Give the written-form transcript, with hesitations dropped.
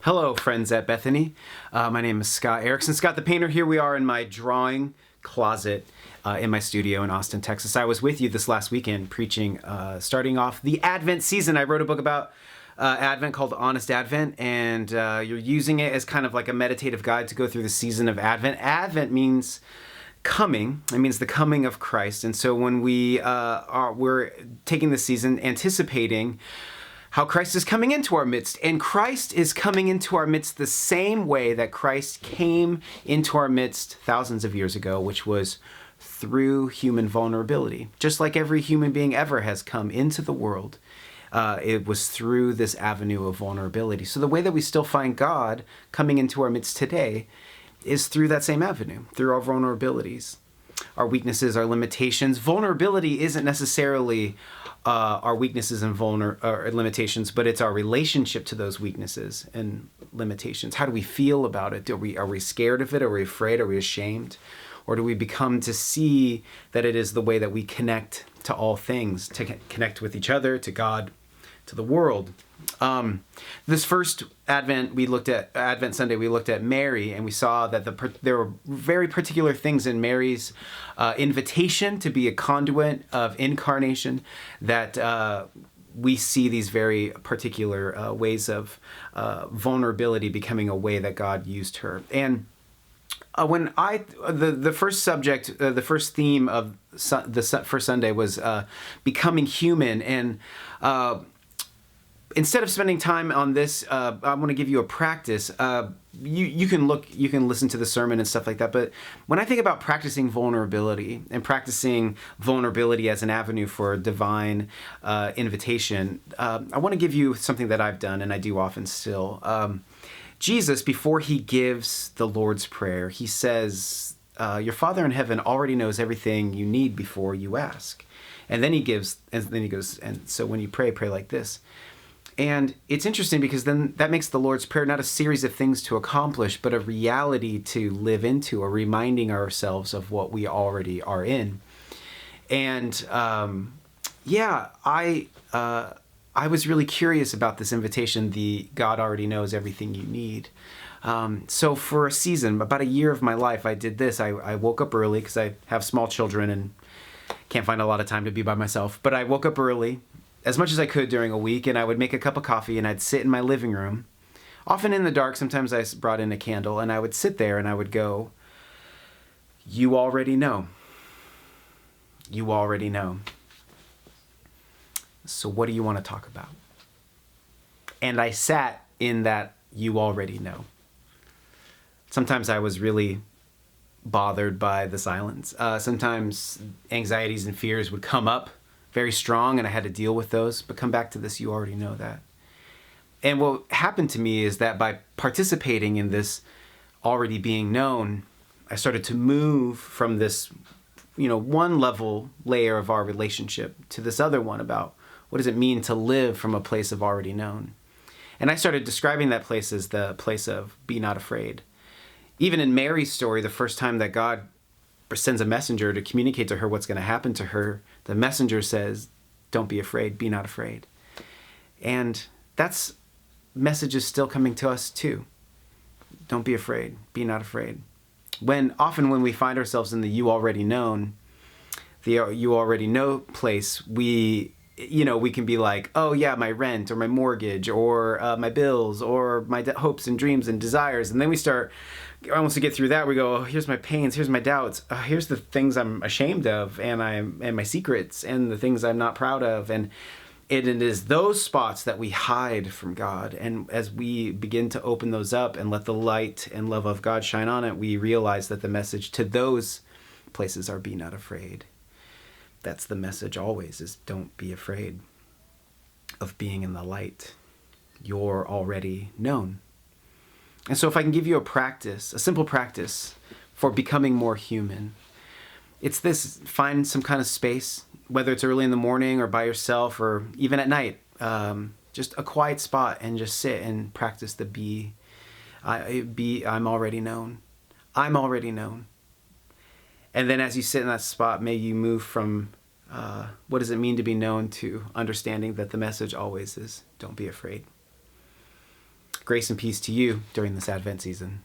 Hello, friends at Bethany. My name is Scott Erickson. Scott the Painter. Here we are in my drawing closet in my studio in Austin, Texas. I was with you this last weekend preaching, starting off the Advent season. I wrote a book about Advent called Honest Advent, and you're using it as kind of like a meditative guide to go through the season of Advent. Advent means coming. It means the coming of Christ. And so when we're taking this season anticipating how Christ is coming into our midst. And Christ is coming into our midst the same way that Christ came into our midst thousands of years ago, which was through human vulnerability. Just like every human being ever has come into the world, it was through this avenue of vulnerability. So the way that we still find God coming into our midst today is through that same avenue, through our vulnerabilities, our weaknesses, our limitations. Vulnerability isn't necessarily our weaknesses and limitations, but it's our relationship to those weaknesses and limitations. How do we feel about it? Are we scared of it? Are we afraid? Are we ashamed? Or do we become to see that it is the way that we connect to all things, to connect with each other, to God, to the world? This first Advent Sunday, we looked at Mary, and we saw that there were very particular things in Mary's invitation to be a conduit of incarnation that we see these very particular ways of vulnerability becoming a way that God used her. And the first subject, the first theme of the first Sunday was becoming human, and instead of spending time on this, I want to give you a practice. You can listen to the sermon and stuff like that. But when I think about practicing vulnerability and practicing vulnerability as an avenue for divine invitation, I want to give you something that I've done and I do often still. Jesus, before he gives the Lord's Prayer, he says, "Your Father in heaven already knows everything you need before you ask." And then he goes, and so when you pray like this. And it's interesting because then that makes the Lord's Prayer not a series of things to accomplish, but a reality to live into, a reminding ourselves of what we already are in. And I was really curious about this invitation, the God already knows everything you need. So for a season, about a year of my life, I did this. I woke up early because I have small children and can't find a lot of time to be by myself. But I woke up early, as much as I could during a week, and I would make a cup of coffee and I'd sit in my living room, often in the dark. Sometimes I brought in a candle, and I would sit there and I would go, "You already know. You already know. So what do you want to talk about?" And I sat in that "you already know." Sometimes I was really bothered by the silence. Sometimes anxieties and fears would come up very strong, and I had to deal with those, but come back to this, "you already know that." And what happened to me is that by participating in this already being known, I started to move from this, one layer of our relationship to this other one about what does it mean to live from a place of already known. And I started describing that place as the place of be not afraid. Even in Mary's story, the first time that God sends a messenger to communicate to her what's going to happen to her, the messenger says, "Don't be afraid, be not afraid." And that's message is still coming to us too. Don't be afraid, be not afraid. Often when we find ourselves in the you already known, the you already know place, we can be like, "Oh yeah, my rent or my mortgage or my bills or my hopes and dreams and desires." And then we start, once we get through that, we go, "Oh, here's my pains, here's my doubts, here's the things I'm ashamed of, and my secrets, and the things I'm not proud of." And it is those spots that we hide from God. And as we begin to open those up and let the light and love of God shine on it, we realize that the message to those places are be not afraid. That's the message always, is don't be afraid of being in the light. You're already known. And so if I can give you a simple practice for becoming more human, it's this: find some kind of space, whether it's early in the morning or by yourself or even at night, just a quiet spot, and just sit and practice the I'm already known. I'm already known. And then as you sit in that spot, may you move from what does it mean to be known to understanding that the message always is don't be afraid. Grace and peace to you during this Advent season.